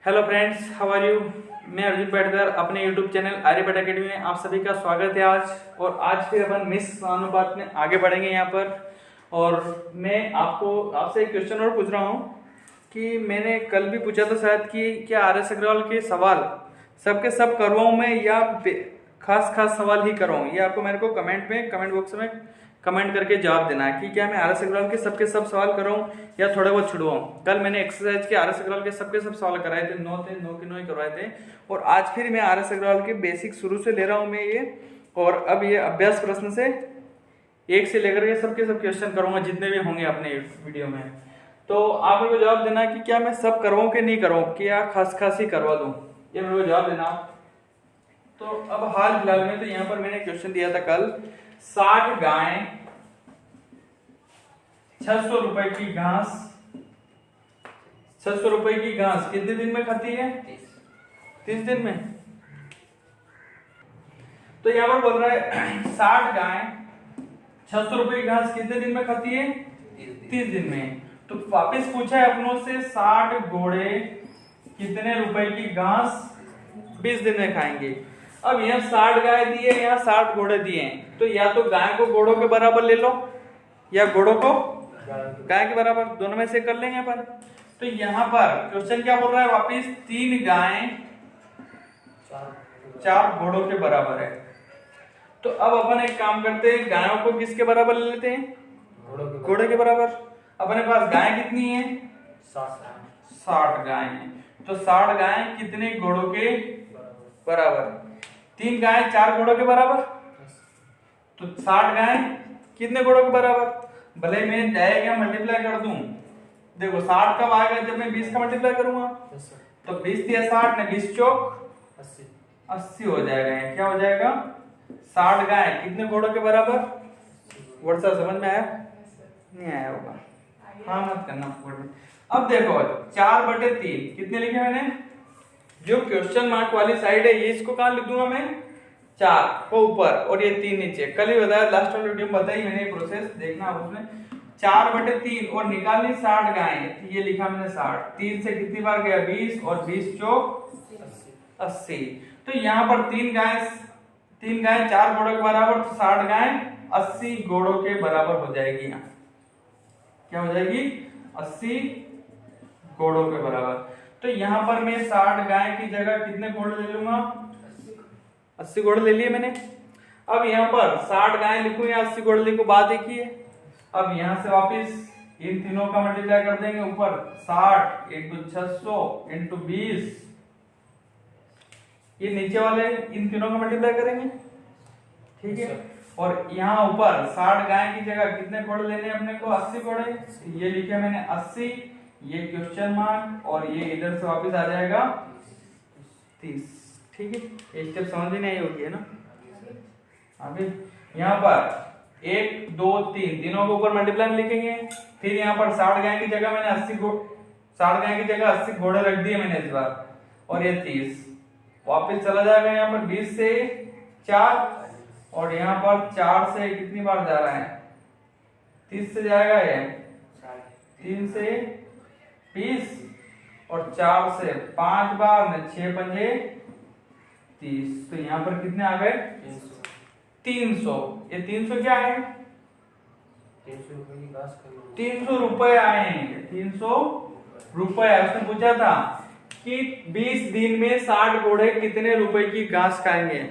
Hello friends, how are you. मैं अर्जुन पेटकर अपने YouTube channel Aryabhata academy में आप सभी का स्वागत है आज फिर अपन मिस अनुपात में आगे बढ़ेंगे यहाँ पर। और मैं आपसे एक क्वेश्चन और पूछ रहा हूँ कि मैंने कल भी पूछा था शायद कि क्या आर.एस. अग्रवाल के सवाल सबके सब करवाऊँ मैं या खास सवाल ही करवाऊँ। ये आपको मेरे को कमेंट बॉक्स में कमेंट करके जवाब देना है कि क्या मैं आर.एस. अग्रवाल के सबके सब सवाल कराऊं या थोड़े बहुत छुड़वाऊं। कल मैंने एक्सरसाइज के आर.एस. अग्रवाल के सबके सब सवाल कराए थे, 9 के 9 ही करवाए थे। और आज फिर मैं आर.एस. अग्रवाल के बेसिक शुरू से ले रहा हूं मैं ये। और अब ये अभ्यास प्रश्न से 1 से लेकर के सबके सब क्वेश्चन करूंगा जितने भी होंगे अपने वीडियो में। तो आप मेरे को जवाब देना कि क्या मैं सब करवाऊं कि नहीं करवाऊं, क्या खास ही करवा दूं, ये मेरे को जवाब देना। तो अब हाल फिलहाल में तो यहाँ पर मैंने क्वेश्चन दिया था कल, 60 गाय 600 रुपए की घास, 600 रुपए की घास कितने दिन में खाती है? 30 दिन में। तो यहाँ पर बोल रहा है 60 गाय 600 रुपए की घास कितने दिन में खाती है? 30 दिन में। तो वापस पूछा है अपनों से 60 घोड़े कितने रुपए की घास 20 दिन में खाएंगे। अब यहाँ 60 गाय दिए, यहाँ 60 घोड़े दिए हैं, तो या तो गाय को घोड़ों के बराबर ले लो या घोड़ों को गाय के बराबर, दोनों में से कर लेंगे अपन। तो यहाँ पर क्वेश्चन क्या बोल रहा है वापिस, 3 गाय 4 घोड़ों के बराबर है। तो अब अपन एक काम करते हैं, गायों को किसके बराबर ले लेते हैं? घोड़े के बराबर। अपने पास गाय कितनी है? 60 गाय है। तो 60 गाय कितने घोड़ों के बराबर? 3 गाय 4 घोड़ों के बराबर। तो 60 गाय कितने घोड़ों के बराबर? भले मैं डायरेक्ट यहाँ मल्टीप्लाई कर दूं, देखो 60 कब आएगा जब मैं 20 का मल्टीप्लाई करूंगा। तो 20 दिया 60 ने 20 चौक 80 हो जाएगा। क्या हो जाएगा? 60 गाय कितने घोड़ों के बराबर? वर्ड सा समझ में आया? नहीं आया होगा, हाँ मत करना वर्ड में। अब देखो 4/3 कितने लिखे मैंने? जो क्वेश्चन मार्क वाली साइड है ये, इसको कहाँ लिख दूंगा मैं? 4 को ऊपर और ये 3 नीचे। कल ही बताया, लास्ट वाली वीडियो में बताई मैंने प्रोसेस, देखना उसमें। 4/3 और निकालनी 60 गाय, ये लिखा मैंने 60। 3 से कितनी बार गया? 20 और 20 चौक 80। तो यहाँ पर 3 गाय 4 घोड़ों के बराबर, तो 60 गाय 80 घोड़ों के बराबर हो जाएगी। यहाँ क्या हो जाएगी? 80 घोड़ों के बराबर। तो यहाँ पर मैं 60 गाय की जगह कितने घोड़े ले लूंगा? 80 घोड़े ले लिए मैंने। अब यहाँ पर 60 गाय लिखूं या 80 घोड़े लिखूं, बात एक ही है। अब यहाँ से वापिस इन तीनों का मल्टीप्लाई कर देंगे ऊपर, 60 × 600 × 20, ये नीचे वाले इन तीनों का मल्टीप्लाई करेंगे, ठीक है। और यहाँ ऊपर 60 गाय की जगह कितने घोड़े लेने अपने को? 80 घोड़े। ये लिखे मैंने 80, ये क्वेश्चन मार्क, और ये इधर से वापिस आ जाएगा 30, ठीक है। एक स्टेप समझ नहीं आई होगी, है ना। अभी यहाँ पर 1 2 3 तीनों को ऊपर मल्टीप्लाई में लिखेंगे। फिर यहाँ पर 60 गाय की जगह मैंने 60 गाय की जगह 80 घोड़े रख दिए मैंने इस बार, और ये 30 वापिस चला जाएगा। यहाँ पर 20 से 4, और यहाँ पर 4 से कितनी बार जा रहा है? 30 से जाएगा ये, 3 से 20 और 4 से 5 बार, 6 पंजे 30। तो यहाँ पर कितने आ गए? 300। ये 300 क्या है? 300 रुपए आए। 300 रुपए। उसने पूछा था कि 20 दिन में 60 घोड़े कितने रुपए की घास खाएंगे,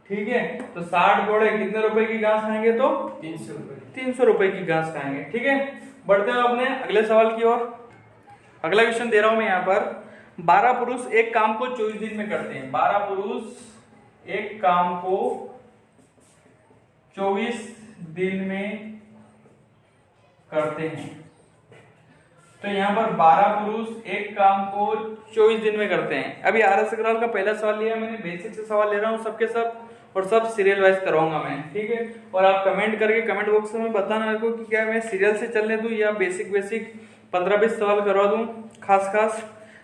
ठीक है। तो 60 घोड़े कितने रुपए की घास खाएंगे? तो 300 रुपए की घास खाएंगे, ठीक है। बढ़ते हैं अपने अगले सवाल की ओर। अगला क्वेश्चन दे रहा हूं मैं यहाँ पर, 12 पुरुष एक काम को 24 दिन में करते हैं। 12 पुरुष एक काम को 24 दिन में करते हैं। तो यहाँ पर 12 पुरुष एक काम को 24 दिन में करते हैं। अभी आर.एस. अग्रवाल का पहला सवाल लिया मैंने, बेसिक से सवाल ले रहा हूँ सबके सब, और सब सीरियल वाइज कराऊंगा मैं, ठीक है। और आप कमेंट करके कमेंट बॉक्स में बताना मेरे को कि क्या मैं सीरियल से चलने दूं या बेसिक 15-20 सवाल करवा दूं खास।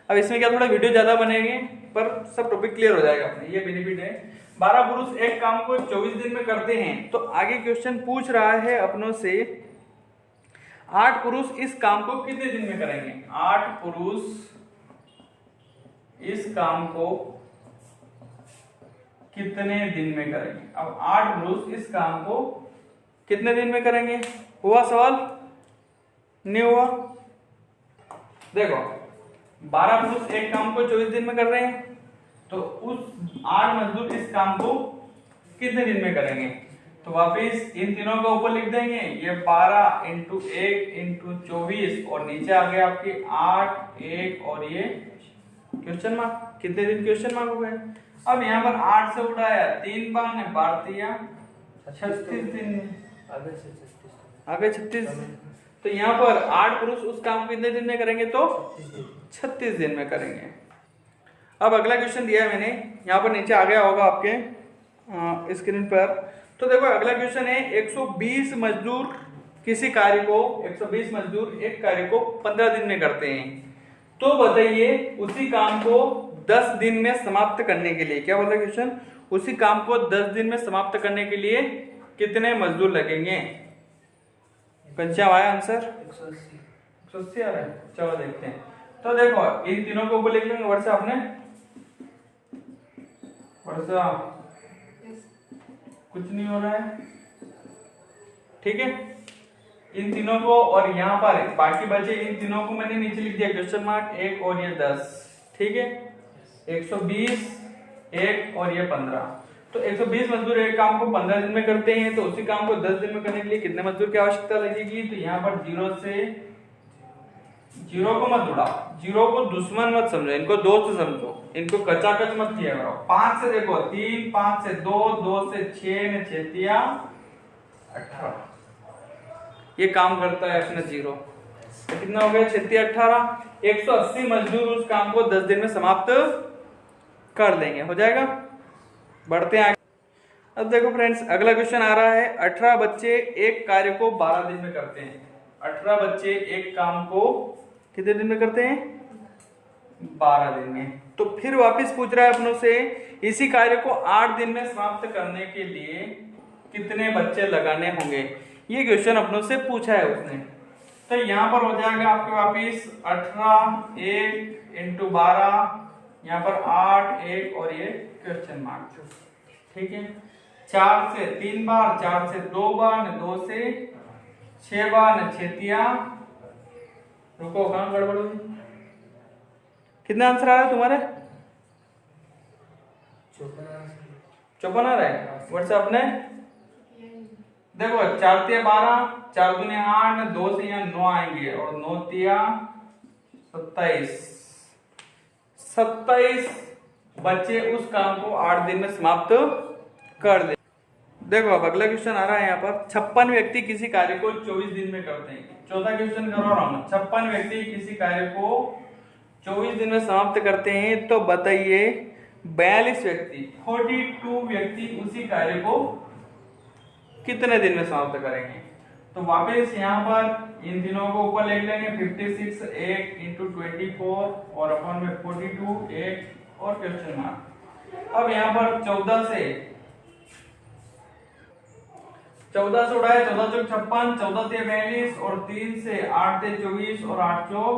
अब इसमें क्या थोड़ा वीडियो ज्यादा बनेंगे, पर सब टॉपिक क्लियर हो जाएगा अपने, ये बेनिफिट है। 12 पुरुष एक काम को 24 दिन में करते हैं। तो आगे क्वेश्चन पूछ रहा है अपनों से, 8 पुरुष इस काम को कितने दिन में करेंगे? 8 पुरुष इस काम को कितने दिन में करेंगे। अब 8 पुरुष इस काम को कितने दिन में करेंगे। हुआ सवाल? नहीं हुआ? देखो 12 पुरुष एक काम को 24 दिन में कर रहे हैं, तो उस 8 मजदूर इस काम को कितने दिन में करेंगे। तो वापिस इन तीनों का ऊपर लिख देंगे, ये 12 इंटू 1 इंटू 24 और नीचे आ गया आपके 8 1 और ये क्वेश्चन मार्क। कितने दिन क्वेश्चन मार्क हो गए। अब यहाँ पर 8 से उठाया 3 बार ने 36 दिन आगे 36। तो यहाँ पर 8 पुरुष उस काम को कितने दिन में करेंगे, तो 36 दिन में करेंगे। अब अगला क्वेश्चन दिया है मैंने, यहाँ पर नीचे आ गया होगा आपके स्क्रीन पर। तो देखो अगला क्वेश्चन है 120 मजदूर किसी कार्य को 120 मजदूर एक कार्य को 15 दिन में करते हैं। तो बताइए उसी काम को 10 दिन में समाप्त करने के लिए, क्या बोला क्वेश्चन, उसी काम को 10 दिन में समाप्त करने के लिए कितने मजदूर लगेंगे। पंचा आया आंसर 180 आ रहा है। चलो देखते हैं। तो देखो इन तीनों को ऊपर लिख लेंगे। वर्षा आपने वर्षा कुछ नहीं हो रहा है, ठीक है। इन तीनों को और यहाँ पर बाकी बचे इन तीनों को मैंने नीचे लिख दिया क्वेश्चन मार्क 1 और ये 10, ठीक है। 120 1 और ये 15। तो 120 मजदूर एक काम को 15 दिन में करते हैं, तो उसी काम को 10 दिन में करने के लिए कितने मजदूर की आवश्यकता लगेगी। तो यहाँ पर 0 को मत उड़ाओ, 0 को दुश्मन मत समझो, इनको दोस्त समझो, इनको कचाकच मत किया करो। 5 से देखो 3, 5 से 2, 2 से 6 ने 6 तिया 18। ये काम करता है अपना 0। तो कितना हो गया 6 तिया 18। 180 मजदूर उस काम को 10 दिन में समाप्त कर देंगे, हो जाएगा। बढ़ते हैं आगे। अब देखो फ्रेंड्स अगला क्वेश्चन आ रहा है 18 बच्चे एक कार्य को 12 दिन में करते हैं। 18 बच्चे एक काम को कितने दिन में करते हैं, 12 दिन में। तो फिर वापस पूछ रहा है अपनों से इसी कार्य को 8 दिन में समाप्त करने के लिए कितने बच्चे लगाने होंगे। ये क्वेश्चन अपनों से पूछा है उसने। तो यहाँ पर हो जाएगा आपके वापिस 18 1 इंटू 12, यहाँ पर 8 1 और ये क्वेश्चन मार्क, ठीक है। 4 से 3 बार, 4 से 2 बार, 2 से 6 बार, 6 तिया, रुको कहाँ गड़बड़ हुई। कितना आंसर आ रहा है तुम्हारे, 54 आ रहा है। व्हाट्सएप ने देखो 4 तिया 12, 4 दूनी 8, 2 से यहाँ 9 आएंगे और 9 तिया 27 बच्चे उस काम को 8 दिन में समाप्त कर दे। देखो अब अगला क्वेश्चन आ रहा है यहाँ पर 56 व्यक्ति किसी कार्य को 24 दिन में करते हैं। चौथा क्वेश्चन करवा रहा हूं। 56 व्यक्ति किसी कार्य को 24 दिन में समाप्त करते हैं, तो बताइए 42 व्यक्ति 42 व्यक्ति उसी कार्य को कितने दिन में समाप्त करेंगे। तो वापस यहाँ पर इन दिनों को ऊपर ले लेंगे 56 1 इंटू 24 और अपन में 42 1 और क्वेश्चन मार्क। अब यहाँ पर 14 से उड़ाए 14 चौक 56, 14 ते 42 और 3 से 8 ते 24 और 8 चौक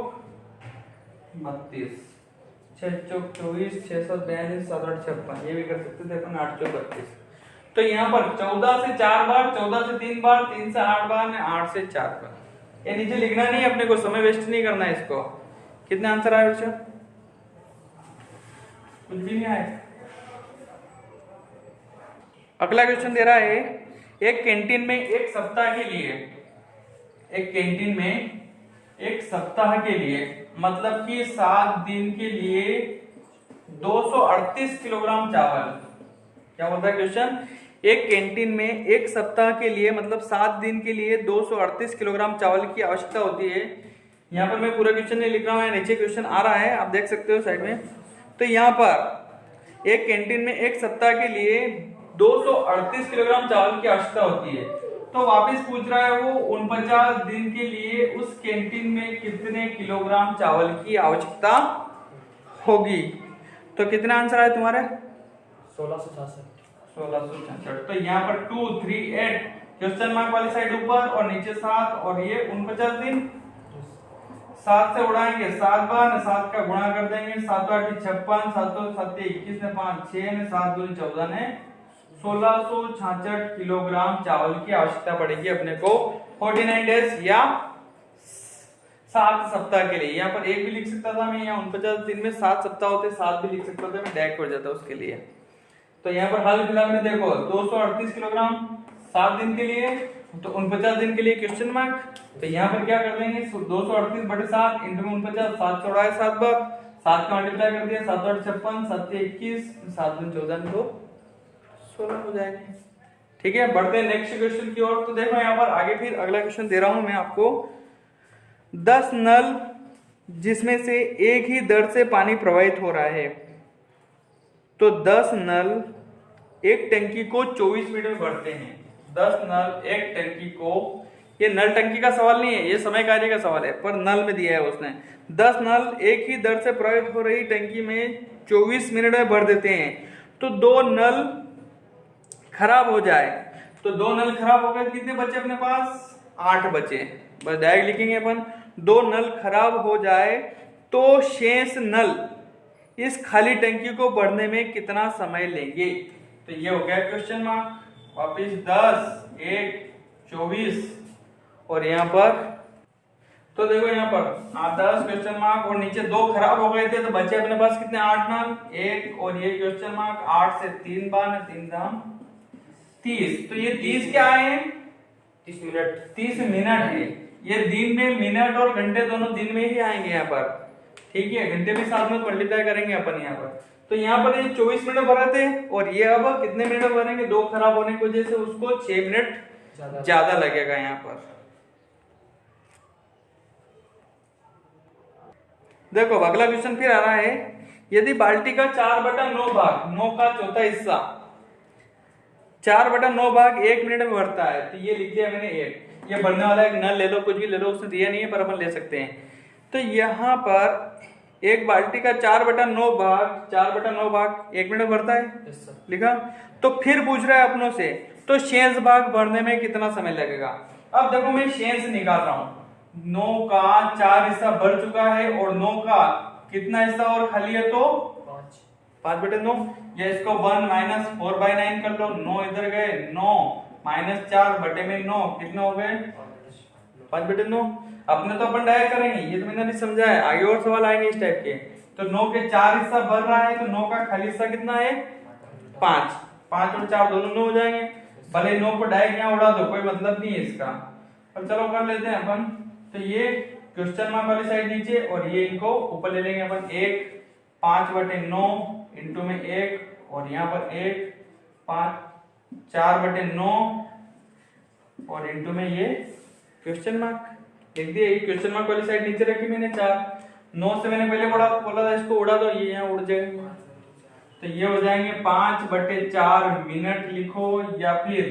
32, 6 चौक 24, 6 7 42, 7 8 56। ये भी कर सकते थे अपन 8 चौक 32। तो यहाँ पर 14 से 4 बार, 14 से 3 बार, 3 से 8 बार, 8 से 4 बार। ये नीचे लिखना नहीं, अपने को समय वेस्ट नहीं करना है इसको। कितने आंसर आए बच्चों, कुछ भी नहीं आए। अगला क्वेश्चन दे रहा है एक कैंटीन में एक सप्ताह के लिए मतलब कि 7 दिन के लिए 238 किलोग्राम चावल। क्या बोलता है क्वेश्चन, एक कैंटीन में एक सप्ताह के लिए मतलब 7 दिन के लिए 238 किलोग्राम चावल की आवश्यकता होती है। यहाँ पर मैं पूरा क्वेश्चन नहीं लिख रहा हूँ, नीचे क्वेश्चन आ रहा है, आप देख सकते हो साइड में। तो यहाँ पर एक कैंटीन में एक सप्ताह के लिए 238 किलोग्राम चावल की आवश्यकता होती है। तो वापस पूछ रहा है वो 49 दिन के लिए उस कैंटीन में कितने किलोग्राम चावल की आवश्यकता होगी। तो कितना आंसर आया तुम्हारे, 1666। तो यहाँ पर 2 3 8 क्वेश्चन मार्क वाली साइड ऊपर और नीचे 7 और ये 49 दिन 7 से उड़ाएंगे 7 बार, 7 का गुणा कर देंगे, 7 8 56, 7 7 21 ने 5 6 ने 7 2 14 ने 1666 किलोग्राम चावल की आवश्यकता पड़ेगी अपने को 49 डेज या 7 सप्ताह के लिए। यहाँ पर एक भी लिख सकता था मैं, यहाँ 49 दिन में 7 सप्ताह होते, 7 भी लिख सकता था मैं, डायरेक्ट हो जाता उसके लिए। तो यहाँ पर हाल फिलहाल में देखो 238 किलोग्राम 7 दिन के लिए, तो 49 दिन के लिए क्वेश्चन मार्क। तो यहाँ पर क्या कर देंगे 238 बटे 7 इंटू में 49, 7 से उड़ाए 7 बार, 7 का मल्टीप्लाई कर दिया, 7 8 56, 7 21, 7 2 14 तो 16 हो जाएंगे। ठीक है, बढ़ते हैं नेक्स्ट क्वेश्चन की ओर। तो देखो यहाँ पर आगे फिर अगला क्वेश्चन दे रहा हूं मैं आपको। 10 नल जिसमें से एक ही दर से पानी प्रवाहित हो रहा है, तो 10 नल एक टंकी को 24 मिनट में भरते हैं। 10 नल एक टंकी को, ये नल टंकी का सवाल नहीं है, ये समय कार्य का सवाल है, पर नल में दिया है उसने। 10 नल एक ही दर से प्रवाहित हो रही टंकी में 24 मिनट में भर देते हैं, तो 2 नल खराब हो जाए, तो 2 नल खराब हो गए, कितने बचे अपने पास 8 बचे। बस डायरेक्ट लिखेंगे अपन, 2 नल खराब हो जाए तो शेष नल इस खाली टंकी को भरने में कितना समय लेंगे। तो ये हो गया क्वेश्चन मार्क। वापिस 10 1 24 और यहाँ पर तो देखो यहाँ पर 10 क्वेश्चन मार्क और नीचे 2 खराब हो गए थे, तो बचे अपने पास कितने 8 नल, 1 और ये क्वेश्चन मार्क 8 से 3 बार 3 दाम 30। तो ये 30 क्या है 30 मिनट है। ये दिन में मिनट और घंटे दोनों दिन में ही आएंगे यहाँ पर, ठीक है, घंटे भी साथ में मल्टीप्लाई करेंगे अपन यहाँ पर। तो यहाँ पर ये 24 मिनट भरा थे और ये अब कितने मिनट भरेंगे, 2 खराब होने की वजह से उसको 6 मिनट ज्यादा लगेगा यहाँ पर। देखो अगला क्वेश्चन फिर आ रहा है, यदि बाल्टी का 4/9 भाग 9 का चौथा हिस्सा 4/9 भाग 1 मिनट में भरता है, तो ये लिख दिया मैंने 1। ये भरने वाला एक नल ले लो, कुछ भी ले लो, उसने दिया नहीं है पर अपन ले सकते हैं। तो यहाँ पर एक बाल्टी का 4/9 भाग 1 मिनट भरता है, लिखा। तो फिर पूछ रहा है अपनों से, तो शेष भाग भरने में कितना समय लगेगा। अब देखो मैं शेष निकाल रहा हूं, 9 का 4 हिस्सा भर चुका है और 9 का कितना हिस्सा और खाली है, तो 5/9। या इसको 1 - 4/9 कर लो, 9 इधर गए, 9 - 4 बटे में 9 कितने हो गए 5/9। अपने तो अपन डायरेक्ट करेंगे, ये तो मैंने अभी समझा है, आगे और सवाल आएंगे इस टाइप के। तो 9 के 4 हिस्सा भर रहा है, तो 9 का खाली हिस्सा कितना है 5 और 4 दोनों 9 हो जाएंगे। भले 9 को डायरेक्ट यहाँ उड़ा दो, कोई मतलब नहीं है इसका, पर चलो कर लेते हैं अपन। तो ये क्वेश्चन मार्क वाली साइड नीचे और ये इनको ऊपर ले लेंगे अपन। 1 5/9 इंटू में 1 और यहाँ पर 1 5 4/9 और इंटू में ये क्वेश्चन मार्क लिख दिया। क्वेश्चन मार्क वाली साइड नीचे रखी मैंने 4। 9 से मैंने पहले बोला था इसको उड़ा दो, ये यहाँ उड़ जाएंगे, तो ये हो जाएंगे 5/4 मिनट लिखो, या फिर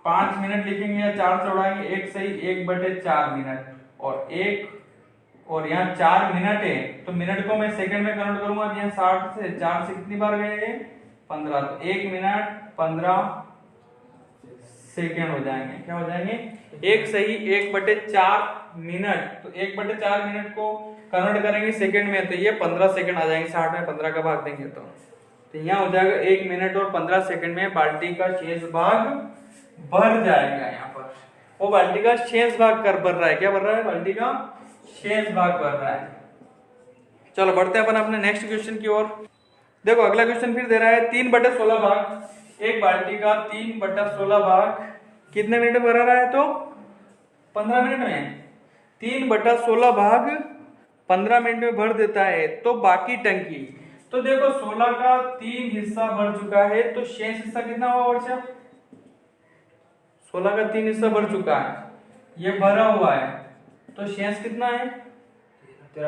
5 मिनट लिखेंगे या 4 से उड़ाएंगे, एक सही 1/4 मिनट और 1 और यहाँ 4 मिनट है, तो मिनट को मैं सेकंड में कन्वर्ट करूंगा, यहाँ 60 से 4 से कितनी बार गए 15, तो 1 मिनट 15 सेकंड हो जाएंगे। क्या हो जाएंगे एक सही 1/4 मिनट, तो 1/4 मिनट को कन्वर्ट करेंगे सेकंड में, तो ये 15 सेकंड आ जाएंगे। 60 में 15 का भाग देंगे तो यहाँ हो जाएगा 1 मिनट और 15 सेकंड में बाल्टी का शेष भाग भर जाएगा। यहाँ पर वो बाल्टी का शेष भाग कर भर रहा है, क्या भर रहा है बाल्टी का शेष भाग भर रहा है। चलो बढ़ते हैं अपन अपने नेक्स्ट क्वेश्चन की ओर। देखो अगला क्वेश्चन फिर दे रहा है 3/16 भाग, एक बाल्टी का 3/16 भाग कितने मिनट में भरा रहा है, तो 15 मिनट में। 3/16 भाग 15 मिनट में भर देता है, तो बाकी टंकी, तो देखो 16 का 3 हिस्सा भर चुका है, तो शेष हिस्सा कितना हुआ बच्चा 16 का 3 हिस्सा भर चुका है, ये भरा हुआ है, तो शेष कितना है 1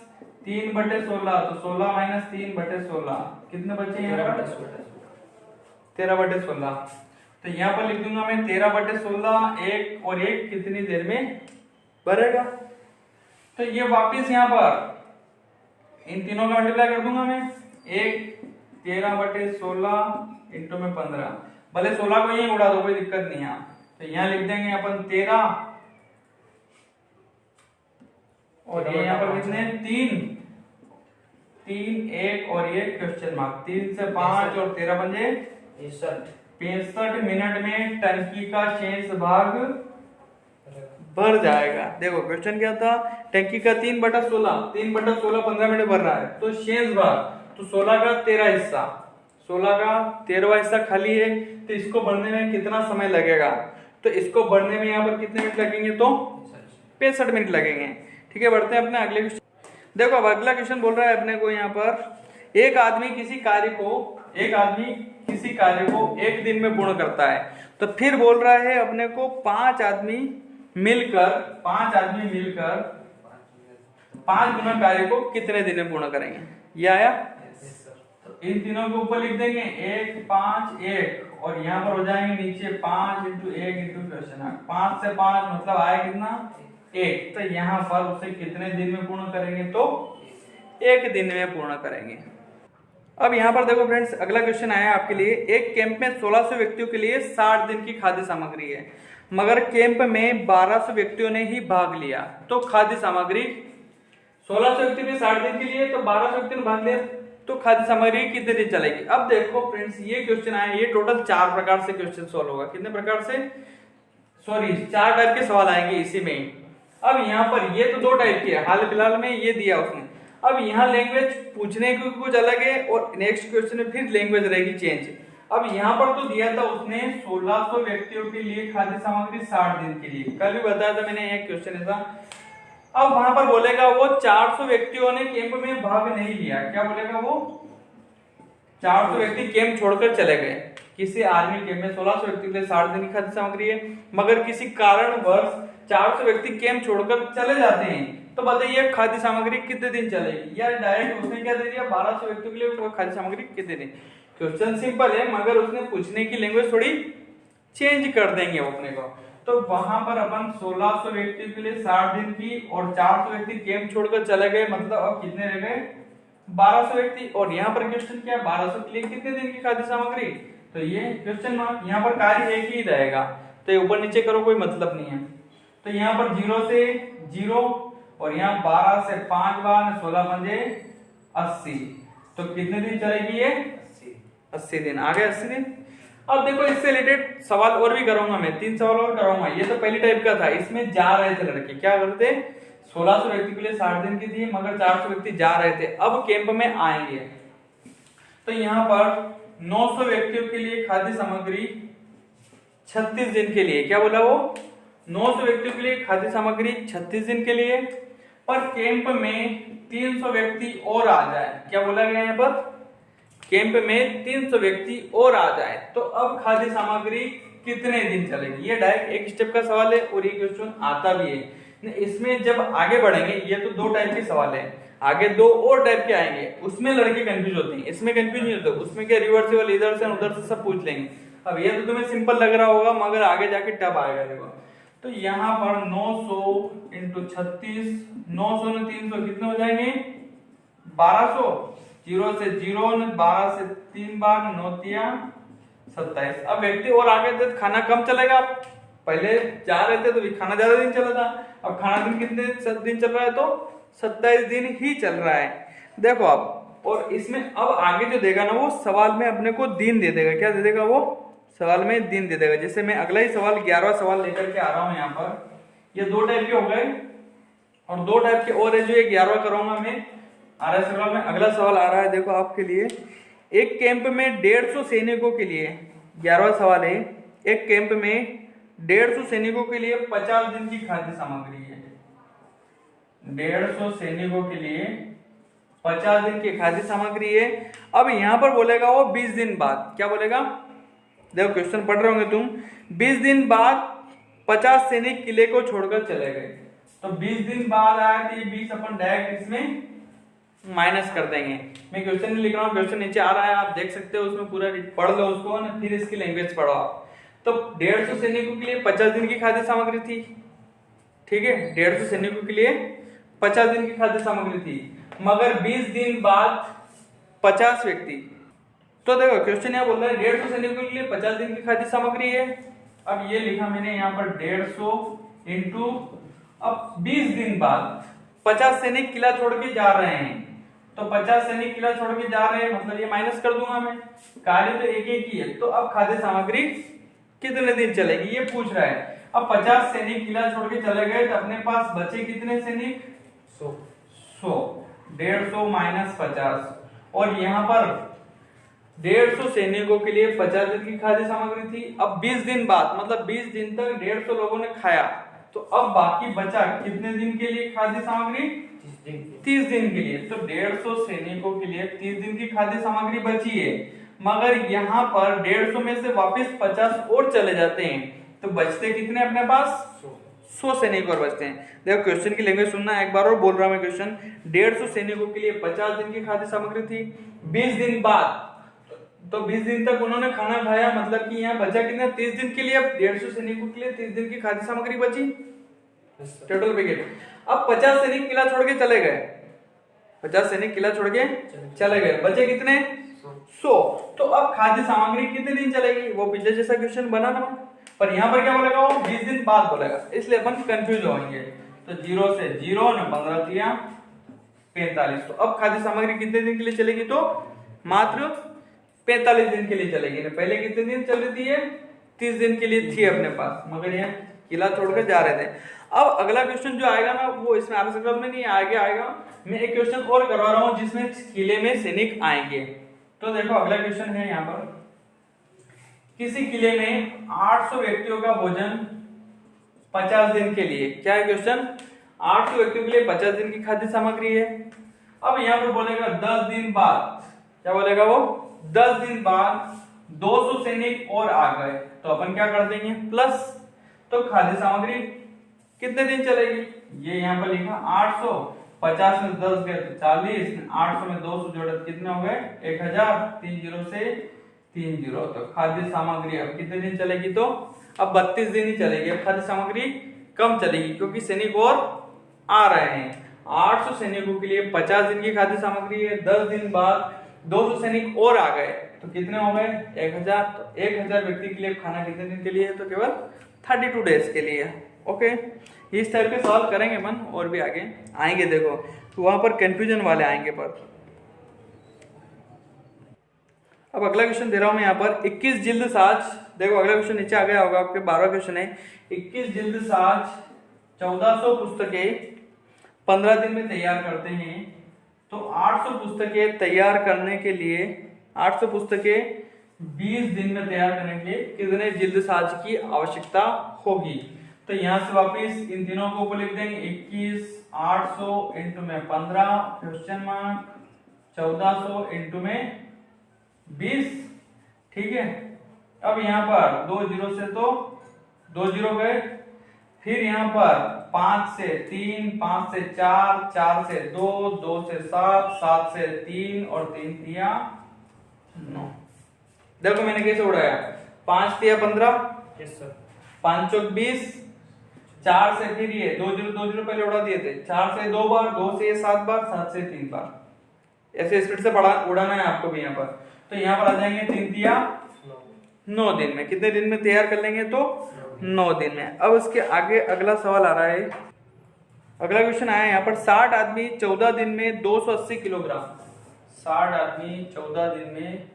- 3/16, तो 16 - 3/16 कितने बचे यहाँ पर 13/16। तो यहाँ पर लिख दूंगा मैं 13/16, 1 और 1 कितनी देर में भरेगा। तो ये वापिस यहाँ पर इन तीनों का मल्टीप्लाई कर दूंगा मैं, 1 13/16 इंटू में 15, भले 16 को यही उड़ा दो कोई दिक्कत नहीं है। तो यहाँ लिख देंगे अपन 13 और ये यहाँ पर कितने, 3 1 और ये क्वेश्चन मार्क। 3 से 5 और 13 पंजे 65 मिनट में टंकी का शेष भाग भर जाएगा। देखो क्वेश्चन क्या था, टंकी का 3/16 15 मिनट भर रहा है, तो शेष भाग, तो 16 का 13 हिस्सा, 16 का 13वां हिस्सा खाली है, तो इसको भरने में कितना समय लगेगा, तो इसको भरने में यहाँ पर कितने मिनट लगेंगे, तो 65 मिनट लगेंगे। ठीक है, बढ़ते हैं अपने अगले क्वेश्चन। देखो अब अगला क्वेश्चन बोल रहा है अपने को यहाँ पर, एक आदमी किसी कार्य को एक दिन में पूर्ण करता है, तो फिर बोल रहा है अपने को 5 आदमी मिलकर 5 गुना कार्य को कितने दिन में पूर्ण करेंगे। ये आया, तो इन तीनों के ऊपर लिख देंगे 1 5 1 और यहाँ पर हो जाएंगे नीचे 5 × 1 × क्वेश्चन। 5 से 5 मतलब आया कितना, 1, तो यहाँ पर उसे कितने दिन में पूर्ण करेंगे, तो 1 दिन में पूर्ण करेंगे। अब यहाँ पर देखो फ्रेंड्स, अगला क्वेश्चन आया आपके लिए, एक कैंप में 1600 व्यक्तियों के लिए 60 दिन की खाद्य सामग्री है, मगर कैंप में 1200 व्यक्तियों ने ही भाग लिया, तो खाद्य सामग्री 1600 व्यक्ति में 60 दिन के लिए, तो 1200 व्यक्ति ने भाग लिया, तो खाद्य सामग्री कितने दिन चलेगी। अब देखो फ्रेंड्स, ये क्वेश्चन आया, ये टोटल 4 प्रकार से क्वेश्चन सॉल्व होगा। कितने प्रकार से, 4 टाइप के सवाल आएंगे इसी में। अब यहाँ पर ये तो 2 टाइप की है, हाल फिलहाल में ये दिया उसने। अब यहाँ लैंग्वेज पूछने की कुछ अलग है और नेक्स्ट क्वेश्चन में फिर लैंग्वेज रहेगी चेंज। अब यहाँ पर तो दिया था उसने 1600 व्यक्तियों के लिए खाद्य सामग्री 60 दिन के लिए, कल भी बताया था मैंने एक क्वेश्चन ऐसा। अब वहां पर बोलेगा वो 400 व्यक्तियों ने कैंप में भाग नहीं लिया, क्या बोलेगा वो, 400 व्यक्ति कैंप छोड़कर चले गए। किसी आर्मी कैंप में 1600 व्यक्ति के लिए 60 दिन की खाद्य सामग्री है, मगर किसी कारणवश 400 व्यक्ति कैंप छोड़कर चले जाते हैं, तो बताइए खाद्य सामग्री कितने दिन चलेगी। या डायरेक्ट उसने क्या दे दिया, 1200 व्यक्तियों के लिए खाद्य सामग्री कितने दिन। क्वेश्चन सिंपल है, मगर उसने पूछने की लैंग्वेज थोड़ी चेंज कर देंगे अपने को। तो वहां पर अपन 1600 व्यक्तियों के लिए 60 दिन की और 400 व्यक्ति कैंप छोड़कर चले गए, मतलब अब कितने रह गए, 1200 व्यक्ति। और यहाँ पर क्वेश्चन क्या है, 1200 के लिए कितने दिन की खाद्य सामग्री, तो ये क्वेश्चन मार्क। यहाँ पर कार्य एक ही रहेगा, तो ये ऊपर नीचे करो कोई मतलब नहीं है। तो यहाँ पर 0 से 0 और यहाँ 12 से 5 बार 16 पंजे 80, तो कितने दिन चलेगी ये, 80 दिन। आ गए 80 दिन। अब देखो इससे रिलेटेड सवाल और भी करूंगा मैं, 3 सवाल और करूंगा। ये तो पहली टाइप का था, इसमें जा रहे थे लड़के, क्या करते, 1600 व्यक्ति के लिए 60 दिन की थी, मगर 400 व्यक्ति जा रहे थे, अब कैंप में आएंगे। तो यहाँ पर 900 व्यक्तियों के लिए खाद्य सामग्री 36 दिन के लिए, क्या बोला वो, 900 व्यक्तियों के लिए खाद्य सामग्री 36 दिन के लिए, पर कैंप में 300 व्यक्ति और आ जाए, क्या बोला गया यहाँ पर, कैंप में 300 व्यक्ति और आ जाए, तो अब खाद्य सामग्री कितने दिन चलेगी। ये डायरेक्ट एक स्टेप का सवाल है और ये क्वेश्चन आता भी है। इसमें जब आगे बढ़ेंगे, ये तो 2 टाइप के सवाल है, आगे 2 और टाइप के आएंगे, उसमें लड़के कंफ्यूज होते हैं, इसमें कंफ्यूज नहीं होते, उसमें क्या रिवर्सिबल इधर से उधर से सब पूछ लेंगे। अब ये तो तुम्हें सिंपल लग रहा होगा, मगर आगे जाके टफ आएगा। देखो तो यहाँ पर 900 × 36, 900 ने 300 कितने हो जाएंगे, 1200, 0 से 0 ने 12 से 3 बार 9 तिया 27। अब व्यक्ति और आगे थे, खाना कम चलेगा, पहले जा रहे थे तो खाना ज्यादा दिन चला था, अब खाना दिन कितने दिन चल रहा है, तो 27 दिन ही चल रहा है। देखो अब, और इसमें अब आगे जो देगा ना, वो सवाल में अपने को दिन दे देगा, क्या दे देगा वो, सवाल में दिन दे देगा। जैसे मैं अगला ही सवाल 11वां सवाल लेकर के आ रहा हूं यहाँ पर, ये 2 टाइप के हो गए और 2 टाइप के और है जो ये 11वां करूंगा मैं। सवाल में अगला सवाल आ रहा है, देखो आपके लिए, एक कैंप में 150 सैनिकों के लिए, 11वां सवाल है, एक कैंप में 150 सैनिकों के लिए 50 दिन की खाद्य सामग्री है। 150 सैनिकों के लिए 50 दिन की खाद्य सामग्री है। अब यहां पर बोलेगा वो 20 दिन बाद, क्या बोलेगा, देखो क्वेश्चन पढ़ रहे होंगे तुम, 20 दिन बाद 50 सैनिक किले को छोड़कर चले गए, तो 20 दिन बाद आया तो ये 20 अपन डायरेक्ट इसमें माइनस कर देंगे। मैं क्वेश्चन नहीं लिख रहा हूँ, क्वेश्चन नीचे आ रहा है, आप देख सकते हो, उसमें पूरा पढ़ लो उसको ना, फिर इसकी लैंग्वेज पढ़ो आप। तो 150 सैनिकों के लिए 50 दिन की खाद्य सामग्री थी, ठीक है, 150 सैनिकों के लिए 50 दिन की खाद्य सामग्री थी, मगर 20 दिन बाद 50 व्यक्ति। तो देखो क्वेश्चन यहाँ बोल रहा है 150 सैनिकों के लिए 50 दिन की खाद्य सामग्री है। अब ये लिखा मैंने यहाँ पर 150 इंटू, अब 20 दिन बाद 50 सैनिक किला छोड़ के जा रहे हैं, तो 50 सैनिक किला छोड़ के जा रहे हैं मतलब ये माइनस कर दूंगा मैं, कार्य तो एक एक ही है। तो अब खाद्य सामग्री कितने दिन चलेगी ये पूछ रहा है। अब 50 सैनिक किला छोड़ के चले गए तो अपने पास बचे कितने सैनिक? 100। 150 माइनस 50, और यहाँ पर 150 सैनिकों के लिए 50 दिन की खाद्य सामग्री थी। अब 20 दिन बाद मतलब 20 दिन तक 150 लोगों ने खाया, तो अब बाकी बचा कितने दिन के लिए खाद्य सामग्री? 30 दिन के लिए। तो 150 सैनिकों के लिए 30 दिन की खाद्य सामग्री बची है, मगर यहाँ पर 150 में से वापस 50 और चले जाते हैं, तो बचते कितने अपने पास? 100 सैनिक और बचते हैं। देखो क्वेश्चन की लैंग्वेज सुनना, एक बार और बोल रहा हूं मैं क्वेश्चन। 150 सैनिकों के लिए 50 दिन की खाद्य सामग्री थी, 20 दिन बाद तो 20 दिन तक उन्होंने खाना खाया, मतलब कि यहाँ बचा कितना? 30 दिन के लिए। अब 150 सैनिकों के लिए 30 दिन की खाद्य सामग्री बची टोटल विकेट। अब 50 सैनिक किला छोड़ के चले गए, 50 सैनिक किला छोड़ के चले गए, बचे कितने? 100। तो अब खाद्य सामग्री कितने दिन चलेगी? वो पिछले जैसा क्वेश्चन बना ना, पर यहाँ पर क्या बोलेगा? वो 20 दिन बाद बोलेगा, इसलिए अपन कंफ्यूज होंगे। तो 0 से 0 ने 15 दिया 45। तो अब खाद्य सामग्री कितने दिन के लिए चलेगी? तो मात्र 45 दिन के लिए चलेगी। पहले कितने दिन चल रही थी? 30 दिन के लिए थी अपने पास, मगर यहाँ किला छोड़कर जा रहे थे। अब अगला क्वेश्चन जो आएगा ना, वो इसमें आर्टिकल में नहीं आगे आएगा। मैं एक क्वेश्चन और करवा रहा हूँ जिसमें किले में सैनिक आएंगे। तो देखो अगला क्वेश्चन है यहाँ पर, किसी किले में 800 व्यक्तियों का भोजन 50 दिन के लिए। क्या है क्वेश्चन? 800 व्यक्तियों के लिए 50 दिन की खाद्य सामग्री है। अब यहाँ पर बोलेगा 10 दिन बाद, क्या बोलेगा वो? 10 दिन बाद 200 सैनिक और आ गए, तो अपन क्या कर देंगे? प्लस। तो खाद्य सामग्री कितने दिन चलेगी? ये यहाँ पर लिखा 800, 50 में 10 गए तो 40, 800 में 200 जोड़े तो कितने हो गए? 1000, 3 0 से 3 0। तो खाद्य सामग्री अब कितने दिन चलेगी? तो अब 32 दिन ही चलेगी। अब खाद्य सामग्री कम चलेगी क्योंकि सैनिक और आ रहे हैं। 800 सैनिकों के लिए 50 दिन की खाद्य सामग्री है, 10 दिन बाद 200 सैनिक और आ गए तो कितने हो गए? 1000। तो 1000 व्यक्ति के लिए खाना कितने दिन के लिए है? तो केवल 32 डेज के लिए। ओके, इस टाइप के सवाल करेंगे मन, और भी आगे आएंगे। देखो तो वहां पर कंफ्यूजन वाले आएंगे। पर अब अगला क्वेश्चन दे रहा हूं मैं यहाँ पर, 21 जिल्द साज। देखो अगला क्वेश्चन नीचे आ गया होगा आपके, 12वां क्वेश्चन है। 21 जिल्द साज 1400 पुस्तकें 15 दिन में तैयार करते हैं, तो 800 पुस्तकें तैयार करने के लिए 800 पुस्तकें 20 दिन में तैयार करने के लिए कितने जिल्द साज की आवश्यकता होगी? तो यहाँ से वापस इन तीनों को ऊपर लिख देंगे। 21 800 इंटू में 15 क्वेश्चन मार्क 1400 इंटू में 20। ठीक है, अब यहाँ पर 2 0 से तो 2 0 गए, फिर यहाँ पर 5 से 3, 5 से 4, 4 से 2, 2 से 7, 7 से 3 और 3 दिया 9। देखो मैंने कैसे उड़ाया, 5 दिया 15, 5 चौक 20, 4 से फिर ये 2 0 पहले उड़ा दिए थे, 4 से 2 बार, 2 से 7 बार, 7 से 3 बार, ऐसे स्पीड से उड़ाना है आपको भी यहाँ पर। तो यहाँ पर आ जाएंगे 3 दिया 9 दिन में। कितने दिन में तैयार कर लेंगे? तो 9 दिन में। अब उसके आगे अगला सवाल आ रहा है, अगला क्वेश्चन आया यहाँ पर, 60 आदमी 14 दिन में 280 किलोग्राम, 60 आदमी 14 दिन में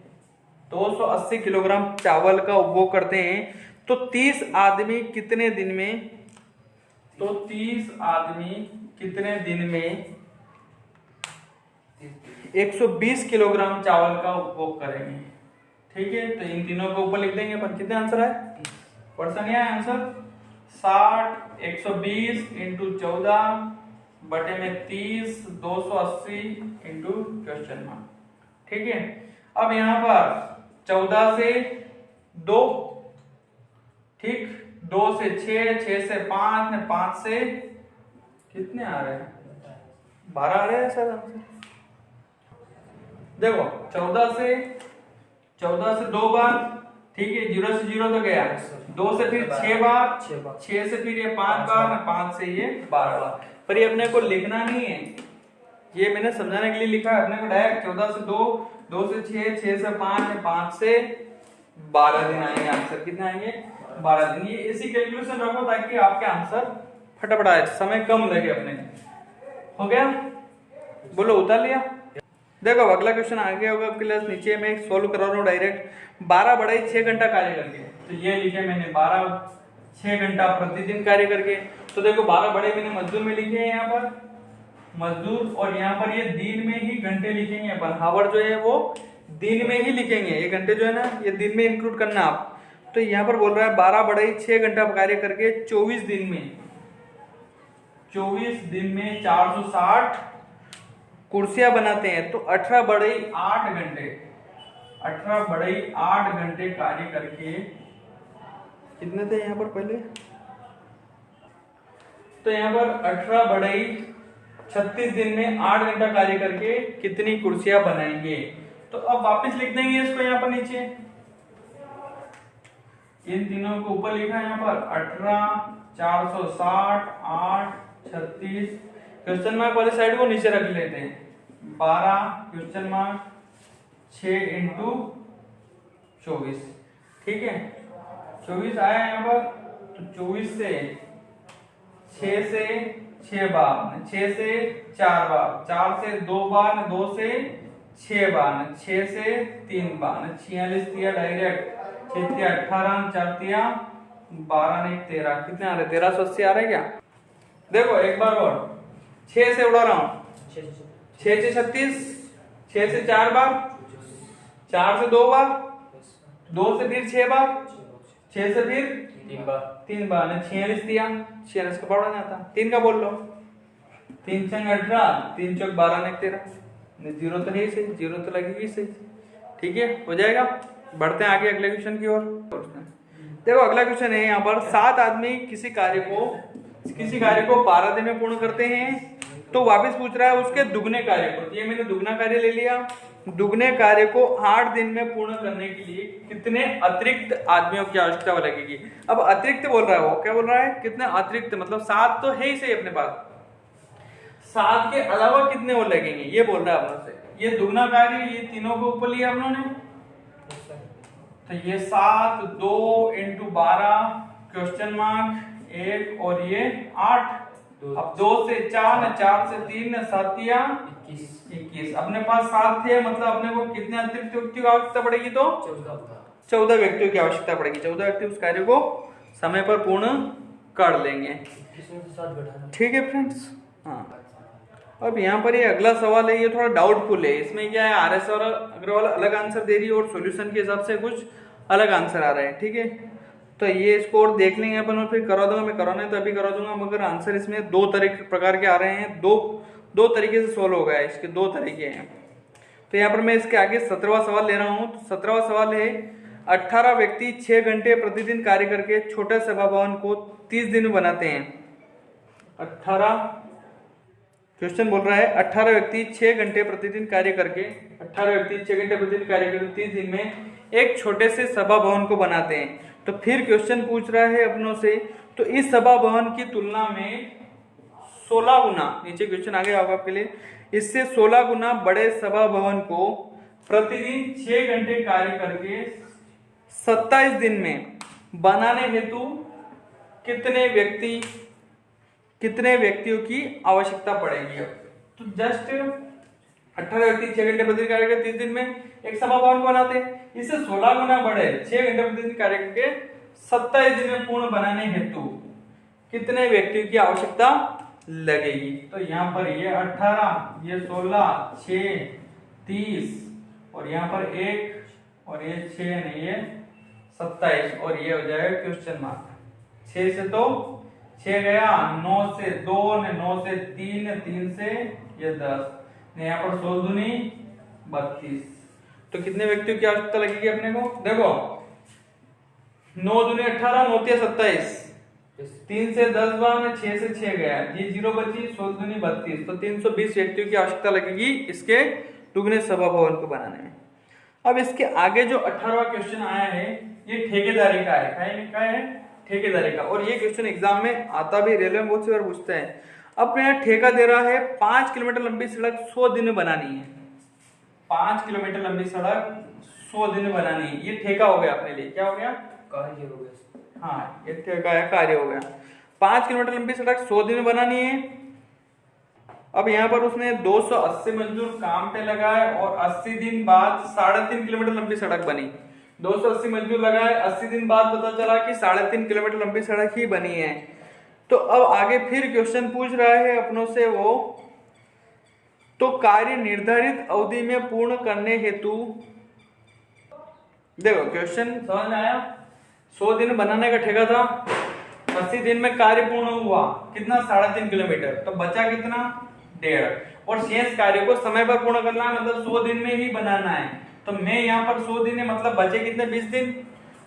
280 किलोग्राम चावल का उपभोग करते हैं, तो 30 आदमी कितने दिन में? तो 30 आदमी कितने दिन में 120 किलोग्राम चावल का उपभोग करेंगे? ठीक है, तो इन तीनों को ऊपर लिख देंगे अपन। कितने आंसर है? क्वेश्चन है आंसर 60 120 इंटू 14 बटे में 30 280 इंटू क्वेश्चन मार्क। ठीक है, अब यहाँ पर 14 से 2, ठीक, 2 से 6, 6 से 5 ने 5 से कितने आ रहे हैं? 12 आ रहे हैं सर आंसर। देखो 14 से 2 बार, ठीक है, 0 से 0 तो गया, 2 से फिर 6 बार, 6 से फिर ये 5 बार, 5 से ये 12 बार। पर ये अपने को लिखना नहीं है, ये मैंने समझाने के लिए लिखा है। अपने को डायरेक्ट 14 से 2, 2 से 6, 6 से 5, 5 से 12 दिन आएंगे। आंसर कितने आएंगे? 12 दिन। ये ऐसी कैलकुलेशन रखो ताकि आपके आंसर फटाफट आए, समय कम लगे अपने। हो गया, बोलो उतार लिया। देखो अब अगला क्वेश्चन आ गया होगा आपके लिए, नीचे मैं सोल्व करा रहा हूँ डायरेक्ट। 12 बढ़ाई 6 घंटा कार्य करके, तो ये लिखे मैंने 12 6 घंटा प्रतिदिन कार्य करके। तो देखो 12 बड़े मैंने मजदूर में लिखे हैं यहाँ पर मजदूर, और यहाँ पर ये दिन में ही घंटे लिखेंगे अपन, हावर जो है वो दिन में ही लिखेंगे, ये घंटे जो है ना ये दिन में इंक्लूड करना आप। तो यहाँ पर बोल रहा है 12 बढ़ाई 6 घंटा कार्य करके 24 दिन में 460 कुर्सियां बनाते हैं। तो 18 बढ़ाई 8 घंटे 18 बढ़ाई 8 घंटे कार्य करके कितने थे यहाँ पर पहले, तो यहाँ पर 18 बढ़ाई 36 दिन में 8 घंटा कार्य करके कितनी कुर्सियां बनाएंगे। तो अब वापस लिख देंगे इसको यहाँ पर नीचे, इन तीनों को ऊपर लिखा है यहाँ पर 18 460 8 36, क्वेश्चन मार्क वाले साइड को नीचे रख लेते हैं 12 क्वेश्चन मार्क 6 इंटू 24, ठीक है 24 आया यहाँ पर। तो 24 से 6 से 6 बार 6 से 4 बार 4 से 2 बार 2 से 6 बार 6 से 3 बार 46 दिया डायरेक्ट 6 से 18 4 दिया 12 नहीं 13, कितने आ रहे 1380 आ रहे क्या। देखो एक बार और 6 से उड़ा रहा हूं 6 से 36 6 से 4 बार 4 से 2 बार 2 से फिर 6 बार 6 से फिर 3 बार 46 दिया 46 का पढ़ा नहीं आता 3 का बोल लो 3 चंग 18 3 चौक 12 नहीं 13, जीरो तो नहीं सही, जीरो तो लगेगी सही, ठीक है हो जाएगा। बढ़ते हैं आगे अगले क्वेश्चन की ओर। देखो अगला क्वेश्चन है यहाँ पर 7 आदमी किसी कार्य को 12 दिन में पूर्ण करते हैं, तो वापस पूछ रहा है उसके दुगने कार्य को। ये मैंने दुगना कार्य ले लिया, दुगने कार्य को 8 दिन में पूर्ण करने के लिए कितने अतिरिक्त आदमियों की आवश्यकता लगेगी। अब अतिरिक्त बोल रहा है, वो क्या बोल रहा है कितने अतिरिक्त, मतलब 7 तो है ही सही अपने पास, 7 के अलावा कितने और लगेंगे ये बोल रहा है अपनों से। ये दुगना कार्य ये तीनों को ऊपर लिया हम लोगों ने, तो ये 7 2 इंटू 12 क्वेश्चन मार्क 1 और ये 8, अब 2 से 4 4 से 3 7 या 21, अपने पास 7 थे, मतलब अपने को कितने अतिरिक्त व्यक्तियों की आवश्यकता पड़ेगी, तो 14 व्यक्तियों की आवश्यकता पड़ेगी। 14 व्यक्ति उस कार्य को समय पर पूर्ण कर लेंगे, ठीक है फ्रेंड्स। हाँ अब यहाँ पर ये अगला सवाल है, ये थोड़ा डाउटफुल है, इसमें क्या है आरएस और अग्रवाल अलग आंसर दे रही है और सॉल्यूशन के हिसाब से कुछ अलग आंसर आ रहा है, ठीक है। तो ये इसको और देख लेंगे अपन और फिर करा दूंगा, मैं कराना है तो अभी करा दूंगा, मगर आंसर इसमें 2 प्रकार के आ रहे हैं, दो तरीके से सोल्व होगा, इसके 2 तरीके हैं। तो यहाँ पर मैं इसके आगे 17वां सवाल ले रहा हूँ। तो 17वां सवाल है 18 व्यक्ति 6 घंटे प्रतिदिन कार्य करके छोटे सभा भवन को 30 दिन में बनाते हैं। 18 क्वेश्चन बोल रहा है 18 व्यक्ति 6 घंटे प्रतिदिन कार्य करके 30 दिन में एक छोटे से सभा भवन को बनाते हैं। तो फिर क्वेश्चन पूछ रहा है अपनों से, तो इस सभा भवन की तुलना में 16 गुना, नीचे क्वेश्चन आ गया होगा आपके लिए, इससे 16 गुना बड़े सभा भवन को प्रतिदिन 6 घंटे कार्य करके 27 दिन में बनाने हेतु कितने व्यक्तियों की आवश्यकता पड़ेगी। तो जस्ट 18 व्यक्ति 6 घंटे प्रतिदिन कार्य करके 30 दिन में एक सभा भवन को बनाते हैं, इससे 16 गुना बड़े 6 घंटे प्रतिदिन कार्य करके 27 दिन में पूर्ण बनाने हेतु कितने व्यक्तियों की आवश्यकता लगेगी। तो यहाँ पर ये 18 ये 16 6 30 और यहाँ पर 1 और ये 6 नहीं ये 27 और ये हो जाएगा क्वेश्चन मार्क। 6 से तो 6 गया, 9 से 2 9 से 3 3 से ये 10, यहाँ पर 16 दूनी 32, तो कितने व्यक्तियों की आवश्यकता लगेगी अपने को। देखो 9 दूनी 18 9 27, 3 से 10 बार 6 से 6 गया, ये 0 बची, 16 दूनी 32, तो 320 व्यक्तियों की आवश्यकता लगेगी इसके दुगने सभा भवन को बनाने में। अब इसके आगे जो 18वां क्वेश्चन आया है ये ठेकेदारी का है, ठेकेदारी का, और ये क्वेश्चन एग्जाम में आता भी, रेलवे में बहुत सी बार पूछते हैं। अपने यहाँ ठेका दे रहा है 5 किलोमीटर लंबी सड़क 100 दिन में बनानी है, 5 किलोमीटर लंबी सड़क 100 दिन में बनानी है, ये ठेका हो गया अपने लिए, क्या हो गया, कार्य हो गया। हाँ ये ठेका है, कार्य हो गया। 5 किलोमीटर लंबी सड़क 100 दिन में बनानी है। अब यहाँ पर उसने 280 मजदूर काम पे लगाए और 80 दिन बाद 3.5 किलोमीटर लंबी सड़क बनी। 280 मजदूर लगाए, 80 दिन बाद पता चला कि 3.5 किलोमीटर लंबी सड़क ही बनी है। तो अब आगे फिर क्वेश्चन पूछ रहा है अपनों से वो, तो कार्य निर्धारित अवधि में पूर्ण करने हेतु, देखो क्वेश्चन समझ में आया। 100 दिन बनाने का ठेका था, 80 दिन में कार्य पूर्ण हुआ, कितना 3.5 किलोमीटर, तो बचा कितना 1.5, और शेष कार्य को समय पर पूर्ण करना है, मतलब 100 दिन में ही बनाना है। तो मैं यहाँ पर 100 दिन है, मतलब बचे कितने 20 दिन,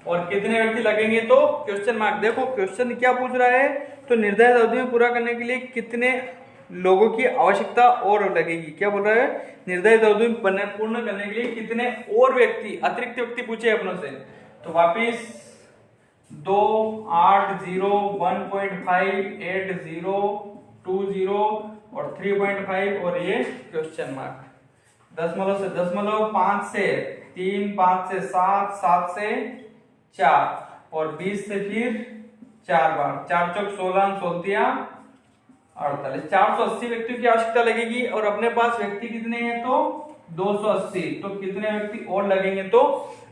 और कितने व्यक्ति लगेंगे, तो क्वेश्चन मार्क। देखो क्वेश्चन क्या पूछ रहा है, तो निर्धारित अवधि में पूरा करने के लिए कितने लोगों की आवश्यकता और लगेगी। क्या बोल रहा है, निर्धारित अवधि में पूर्ण करने के लिए कितने और व्यक्ति, अतिरिक्त व्यक्ति पूछे अपनों से। तो वापिस 2, 8, 0, 1.5, 8, 0, 2, 0 और 3.5 और ये क्वेश्चन मार्क। दशमलव से दशमलव, 5 से 3, 5 से 7, 7 से 4 और 20 से फिर 4 बार, 4 चौक 16, 16 48, 480 व्यक्तियों की आवश्यकता लगेगी, और अपने पास व्यक्ति कितने हैं, तो 280। तो कितने व्यक्ति और लगेंगे, तो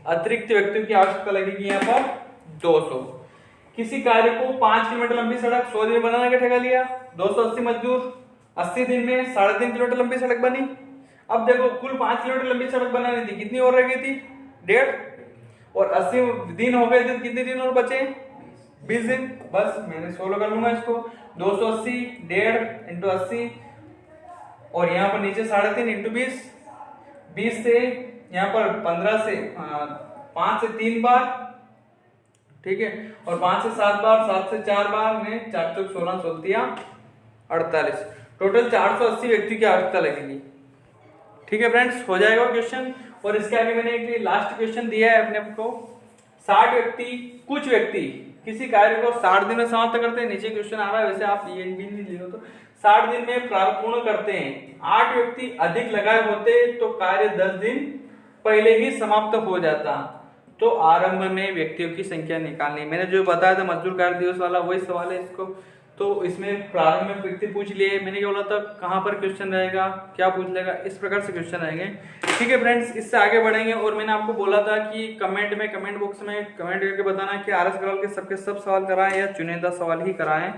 अतिरिक्त व्यक्तियों की आवश्यकता लगेगी यहाँ पर 200। किसी कार्य को 5 किलोमीटर लंबी सड़क 100 दिन में बनाने का ठेका लिया, 280 मजदूर, 80 दिन में 3.5 किलोमीटर लंबी सड़क बनी। अब देखो कुल 5 किलोमीटर लंबी सड़क बनानी थी, कितनी और रह गई थी 1.5, और 80 दिन हो गए थे, कितने दिन और बचे 20 दिन। बस मैंने 16 कर लूंगा इसको, 280 1.5 इंटू 80, और यहाँ पर नीचे 3.5 इंटू 20, 20 से यहाँ पर 15 से 5 से 3 बार, ठीक है, और 5 से 7 बार, 7 से 4 बार में 4 चौक 16, 16 48, टोटल 480 व्यक्ति की आवश्यकता लगेगी। ठीक है फ्रेंड्स, हो जाएगा क्वेश्चन। और इसके आगे मैंने एक लास्ट क्वेश्चन दिया है अपने को, 60 व्यक्ति, कुछ व्यक्ति किसी कार्य को 60 दिन में समाप्त करते हैं। नीचे क्वेश्चन आ रहा है, वैसे आप ये भी नहीं लियो, तो 60 दिन में पूर्ण करते हैं। 8 व्यक्ति अधिक लगाए होते तो कार्य 10 दिन पहले ही समाप्त हो जाता। तो आरंभ में व्यक्तियों की संख्या निकालनी। मैंने जो बताया था मजदूर कार्य दिवस वाला, वही सवाल है इसको। तो इसमें प्रारंभ में व्यक्ति पूछ लिए, मैंने क्या बोला था कहाँ पर क्वेश्चन रहेगा, क्या पूछ लेगा, इस प्रकार से क्वेश्चन आएंगे। ठीक है फ्रेंड्स, इससे आगे बढ़ेंगे। और मैंने आपको बोला था कि कमेंट बॉक्स में कमेंट करके बताना कि आर एस अग्रवाल के सबके सब सवाल कराएं या चुनिंदा सवाल ही कराएं।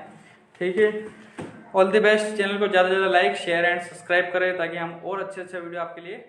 ठीक है, ऑल द बेस्ट। चैनल को ज़्यादा से ज़्यादा लाइक, शेयर एंड सब्सक्राइब करें ताकि हम और अच्छे वीडियो आपके लिए